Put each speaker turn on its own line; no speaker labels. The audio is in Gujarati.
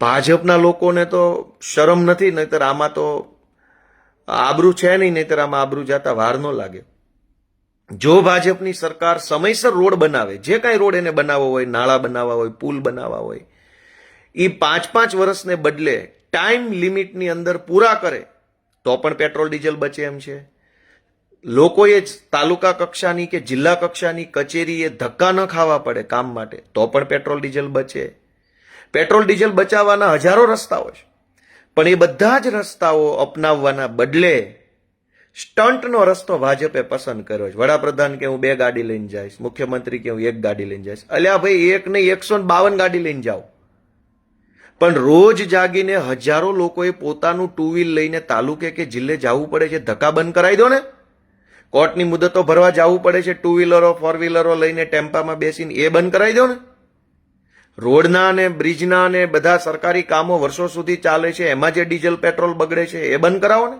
ભાજપના લોકોને તો શરમ નથી, નહીતર આમાં તો આબરૂ છે નહીં, નહીતર આમાં આબરૂ જતા વાર ન લાગે. જો ભાજપની સરકાર સમયસર રોડ બનાવે, જે કાંઈ રોડ એને બનાવવો હોય, નાળા બનાવવા હોય, પુલ બનાવવા હોય, એ 5-5 વર્ષને બદલે ટાઈમ લિમિટની અંદર પૂરા કરે તો પણ પેટ્રોલ ડીઝલ બચે એમ છે. લોકોએ તાલુકા કક્ષાની કે જિલ્લા કક્ષાની કચેરીએ ધક્કા ન ખાવા પડે કામ માટે તો પણ પેટ્રોલ ડીઝલ બચે. પેટ્રોલ ડીઝલ બચાવવાના હજારો રસ્તાઓ છે, પણ એ બધા જ રસ્તાઓ અપનાવવાના બદલે સ્ટન્ટનો રસ્તો ભાજપે પસંદ કર્યો છે. વડાપ્રધાન કે હું 2 ગાડી લઈને જઈશ, મુખ્યમંત્રી કે હું 1 ગાડી લઈને જઈશ. અલ્યા ભાઈ, 1 નહીં 152 ગાડી લઈને જાઓ, પણ રોજ જાગીને હજારો લોકોએ પોતાનું 2 વ્હીલ લઈને તાલુકે કે જિલ્લે જવું પડે છે. ધક્કા બંધ કરાવી દો ને. કોર્ટની મુદતો ભરવા જવું પડે છે 2 વ્હીલરો 4 વ્હીલરો લઈને ટેમ્પામાં બેસીને, એ બંધ કરાવી દો ને. રોડના ને બ્રિજના ને બધા સરકારી કામો વર્ષો સુધી ચાલે છે, એમાં જે ડીઝલ પેટ્રોલ બગડે છે એ બંધ કરાવો ને.